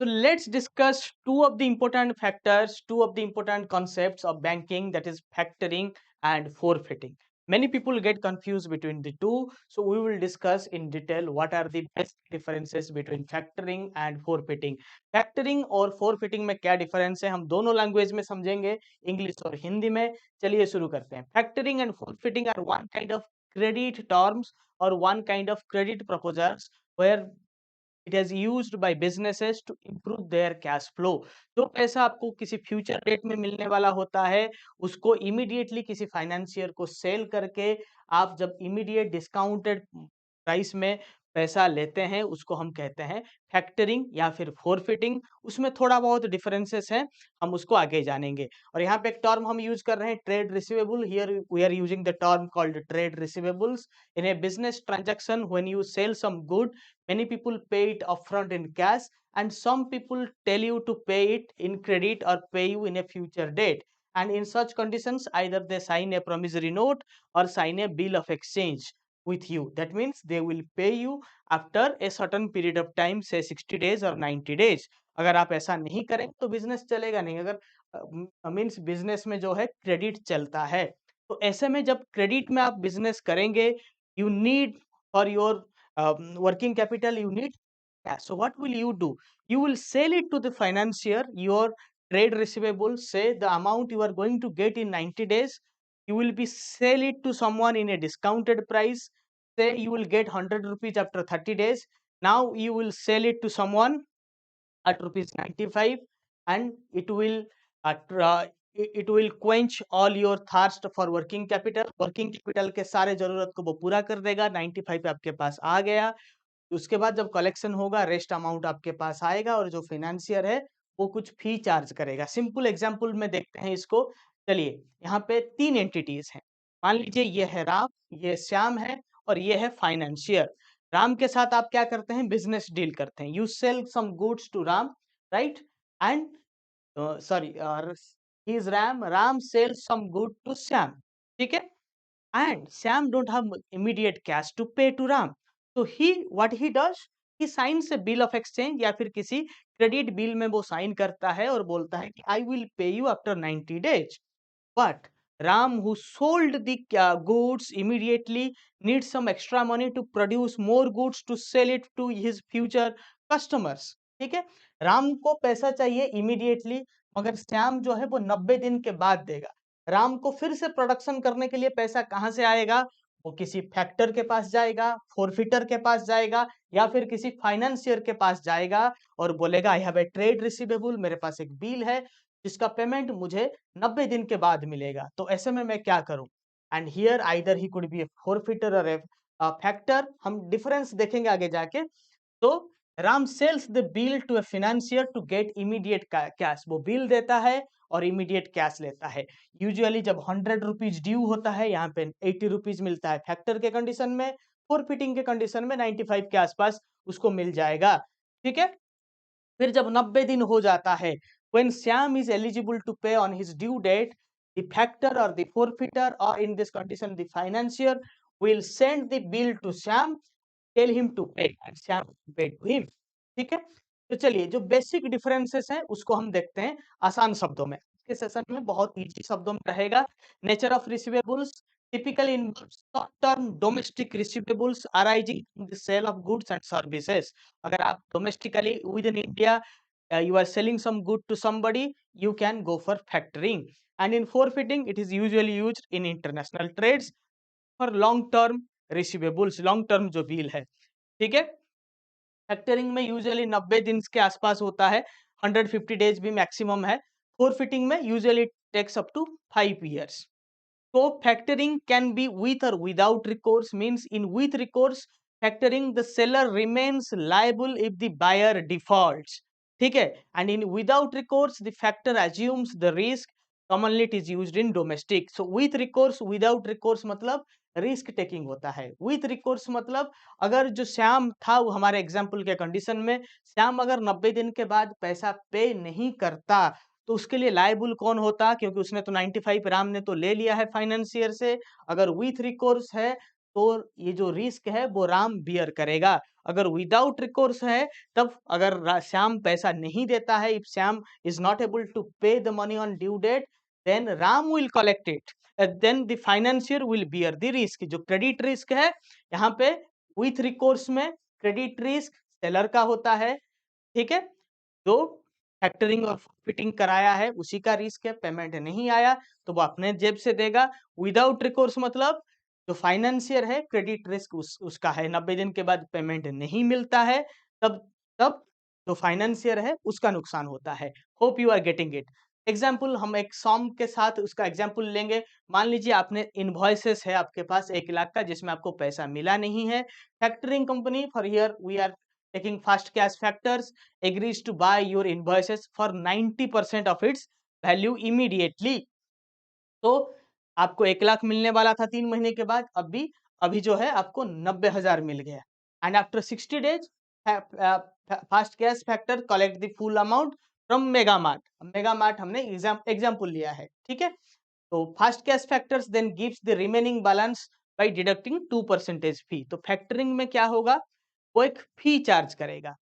So let's discuss two of the important factors, two of the important concepts of banking, that is factoring and forfeiting. Many people get confused between the two, so we will discuss in detail what are the best differences between factoring and forfeiting. Factoring और forfeiting में क्या difference है हम दोनों language में समझेंगे, English और हिंदी में. चलिए शुरू करते हैं. Factoring and forfeiting are one kind of credit terms or one kind of credit proposals where it is used by businesses to improve their cash flow. जो पैसा आपको किसी फ्यूचर डेट में मिलने वाला होता है उसको इमीडिएटली किसी फाइनेंशियर को सेल करके आप जब इमीडिएट डिस्काउंटेड प्राइस में पैसा लेते हैं उसको हम कहते हैं फैक्टरिंग या फिर फोरफिटिंग. उसमें थोड़ा बहुत डिफरेंसेस हैं, हम उसको आगे जानेंगे. और यहाँ पे एक टर्म हम यूज कर रहे हैं trade receivable. Here we are using the term called trade receivables. In a business transaction when you sell some good, many people pay it upfront in cash and some people tell you to pay it in credit or pay you in a future date, and in such conditions either they sign a promissory note or sign a bill of exchange with you. That means they will pay you after a certain period of time, say 60 days or 90 days. अगर आप ऐसा नहीं करेंगे तो business चलेगा नहीं. अगर means business में जो है क्रेडिट चलता है, तो ऐसे में जब क्रेडिट में आप बिजनेस करेंगे you need for your working capital, you need cash. So what will you do? You will sell it to the financier, your trade receivable, say the amount you are going to get in 90 days, you will be sell it to someone in a discounted price. Say you will get 100 rupees after 30 days. Now you will sell it to someone at rupees 95, and it will quench all your thirst for working capital. Working capital के सारे जरूरत को वो पूरा कर देगा. 95 आपके पास आ गया. उसके बाद जब कलेक्शन होगा रेस्ट अमाउंट आपके पास आएगा और जो फाइनेंशियर है वो कुछ फी चार्ज करेगा. सिंपल एग्जांपल में देखते हैं इसको. चलिए यहाँ पे तीन एंटिटीज हैं. मान लीजिए ये है राम, ये श्याम है और ये है फाइनेंशियर. राम के साथ आप क्या करते हैं, बिजनेस डील करते हैं. You sell some goods to Ram, right? And sorry, he is Ram, Ram sell some good to Shyam. ठीक है. and Sam don't have immediate cash to pay to Ram. So what he does, he signs a bill of exchange या फिर किसी credit bill में वो sign करता है और बोलता है कि I will pay you after 90 days. But Ram, who sold the goods immediately, needs some extra money to produce more goods to sell it to his future customers. ठीक है. राम को पैसा चाहिए इमीडिएटली, मगर श्याम जो है वो 90 दिन के बाद देगा. राम को फिर से प्रोडक्शन करने के लिए पैसा कहां से आएगा? वो किसी फैक्टर के पास जाएगा, फोरफिटर के पास जाएगा या फिर किसी फाइनेंशियर के पास जाएगा और बोलेगा I have a trade receivable, मेरे पास एक बिल है जिसका पेमेंट मुझे 90 दिन के बाद मिलेगा. तो ऐसे में मैं क्या करूं? And here either he could be a forfaiter or a factor. हम डिफरेंस देखेंगे आगे जाके. तो Ram sells the bill to a financier to get immediate cash. वो बिल देता है और इमीडिएट कैश लेता है. यूजुअली जब 100 रुपीज ड्यू होता है यहाँ पे 80 रुपीज मिलता है फैक्टर के कंडीशन में, फोरफिटिंग के कंडीशन में 95 के आसपास उसको मिल जाएगा. ठीक है. फिर जब 90 दिन हो जाता है, when Syam is eligible to pay on his due date, the factor or the forfeiter or in this condition the financier will send the bill to Syam, tell him to pay and Syam will pay to him. ठीक है. तो चलिए जो basic differences हैं उसको हम देखते हैं आसान शब्दों में. के सेशन में बहुत इजी शब्दों में रहेगा. Nature of receivables typically involves short-term domestic receivables arising from the sale of goods and services. अगर आप domestically within India you are selling some good to somebody, you can go for factoring. And in forfeiting, it is usually used in international trades for long-term receivables, long-term जो bill है. ठीक है. Factoring में usually 90 दिन के आसपास होता है, 150 डेज भी मैक्सिमम है. फोरफिटिंग में usually takes up to 5 years. So factoring can be with or without recourse. Means in with recourse factoring the seller remains liable if the buyer defaults. ठीक है. And in without recourse the factor assumes the risk. Commonly it is used in domestic. So with recourse, without recourse मतलब risk taking होता है. With recourse मतलब अगर जो श्याम था वो हमारे एग्जाम्पल के कंडीशन में श्याम अगर 90 दिन के बाद पैसा पे नहीं करता तो उसके लिए लायबल कौन होता? क्योंकि उसने तो 95 राम ने तो ले लिया है फाइनेंशियर से. अगर विथ रिकोर्स है तो ये जो रिस्क है वो राम बियर करेगा। अगर विदाउट रिकोर्स है, तब अगर श्याम पैसा नहीं देता है, if Shyam is not able to pay the money on due date, then Ram will collect it, then the financier will bear the risk. जो क्रेडिट रिस्क है यहाँ पे, विथ रिकोर्स में क्रेडिट रिस्क सेलर का होता है, ठीक है। जो फैक्टरिंग और फिटिंग कराया है उसी का रिस्क है, पेमेंट नहीं आया तो वो अपने जेब से देगा। विदाउट रिकोर्स मतलब जो फाइनेंशियर है, क्रेडिट रिस्क उसका है, 90 दिन के बाद पेमेंट नहीं मिलता है, तब तब जो फाइनेंशियर है उसका नुकसान होता है। Hope you are getting it. Example, हम एक सॉम के साथ उसका एग्जाम्पल लेंगे। मान लीजिए आपने इनवॉइसेस है आपके पास 1 लाख का, जिसमें आपको पैसा मिला नहीं है। Factoring company, for here we are taking fast cash factors, agrees to buy your invoices for 90% of its value immediately। तो आपको 1 लाख मिलने वाला था 3 महीने के बाद, अभी जो है आपको 90,000 मिल गया। And after 60 days fast cash factor collect the full amount from mega mart. Mega mart हमने एग्जाम्पल लिया है, ठीक है। तो fast cash factors then gives the remaining balance by deducting 2% fee. तो फैक्टरिंग में क्या होगा, वो एक फी चार्ज करेगा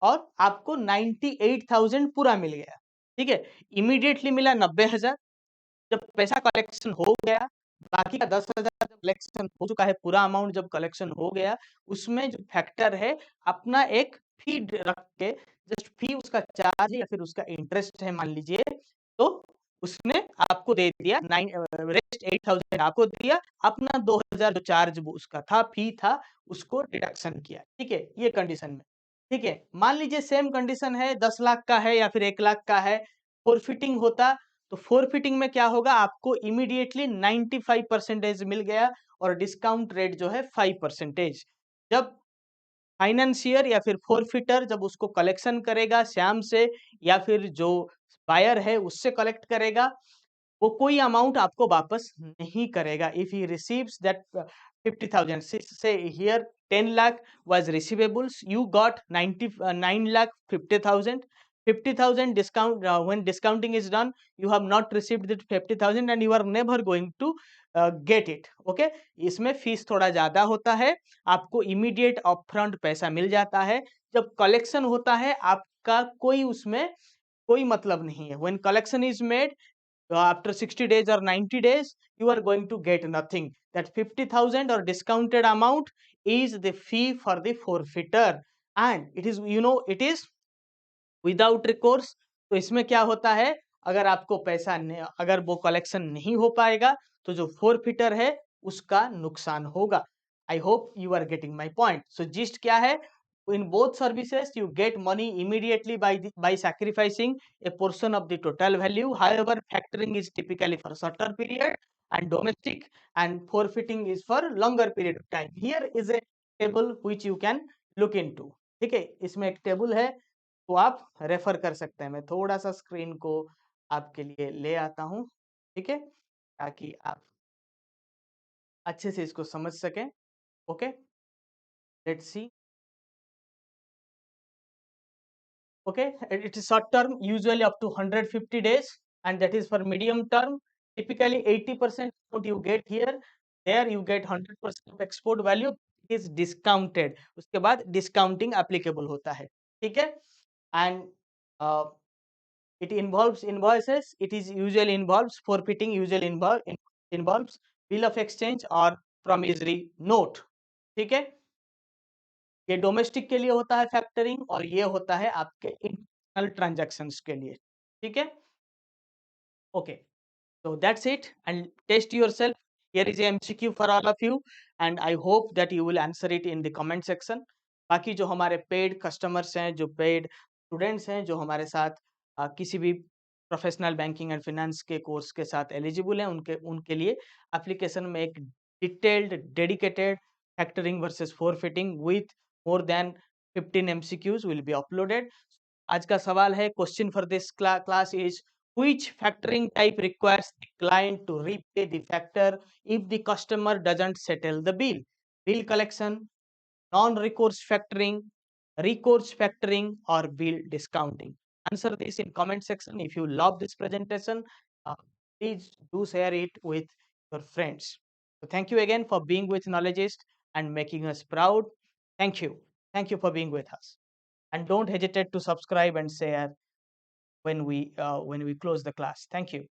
और आपको 98,000 पूरा मिल गया, ठीक है। इमीडिएटली मिला 90,000। जब पैसा कलेक्शन हो गया, बाकी का 10,000 जब कलेक्शन हो चुका है, पूरा अमाउंट जब कलेक्शन हो गया, उसमें जो फैक्टर है अपना एक फी रख के, जस्ट फी उसका चार्ज या फिर उसका इंटरेस्ट है मान लीजिए, तो उसने आपको दे दिया, रेस्ट 8,000 आपको दिया, अपना 2,000 जो चार्ज उसका था, फी था, उसको डिडक्शन किया, ठीक है। ये कंडीशन में, ठीक है। मान लीजिए सेम कंडीशन है, 10 लाख का है या फिर 1 लाख का है, फोरफिटिंग होता, तो फोरफिटिंग में क्या होगा, आपको इमीडिएटली 95% मिल गया और डिस्काउंट रेट जो है 5%। जब फाइनेंसियर या फिर फोरफिटर जब उसको कलेक्शन करेगा श्याम से या फिर जो बायर है उससे कलेक्ट करेगा, वो कोई अमाउंट आपको वापस नहीं करेगा। इफ ही रिसीव्स दैट 50,000, से here 10 lakh was receivables, you got 9 lakh 50,000, 50,000 discount, when discounting is done you have not received that 50,000 and you are never going to get it, okay। इसमें fees थोड़ा ज्यादा होता है, आपको इमीडिएट अपफ्रंट पैसा मिल जाता है। जब कलेक्शन होता है आपका कोई उसमें कोई मतलब नहीं है। when collection is made, after 60 days or 90 days you are going to get nothing, that 50,000 or discounted amount is the fee for the forfeiter, and it is, it is without recourse। तो इसमें क्या होता है, अगर आपको पैसा अगर वो कलेक्शन नहीं हो पाएगा तो जो फोरफिटर है उसका नुकसान होगा। I hope you are getting my point. So gist क्या है, in both services you get money immediately by sacrificing a portion of the total value, however factoring is typically for shorter period and domestic, and forfeiting is for longer period of time। Here is a table which you can look into, ठीक है। इसमें एक table है तो आप refer कर सकते हैं। मैं थोड़ा सा स्क्रीन को आपके लिए ले आता हूं, ठीक है, ताकि आप अच्छे से इसको समझ सकें। Okay, let's see. Okay, it is short term, usually up to 150 days, and that is for medium term. Typically 80% what you get here, there you get 100% of export value is discounted। उसके बाद discounting applicable होता है, ठीक है। And uh, it involves invoices, it is usually involves forfeiting, usually involves bill of exchange or promissory note, ठीक है। ये domestic के लिए होता है फैक्टरिंग, और ये होता है आपके इंटरनल ट्रांजैक्शंस के लिए, ठीक है। Okay, so that's it, and test yourself। Here is a MCQ for all of you and I hope that you will answer it in the comment section। बाकी जो हमारे पेड कस्टमर्स हैं, जो paid students हैं, जो हमारे साथ किसी भी प्रोफेशनल बैंकिंग एंड फाइनेंस के कोर्स के साथ एलिजिबल हैं, उनके उनके लिए एप्लीकेशन में एक detailed dedicated factoring versus forfaiting with more than 15 MCQs will be uploaded. आज का सवाल है, question for this class is which factoring type requires the client to repay the factor if the customer doesn't settle the bill? Bill collection, non-recourse factoring, recourse factoring, or bill discounting? Answer this in comment section. If you love this presentation, please do share it with your friends. So thank you again for being with Knowledgeist and making us proud. Thank you. Thank you for being with us. And don't hesitate to subscribe and share when we close the class. Thank you.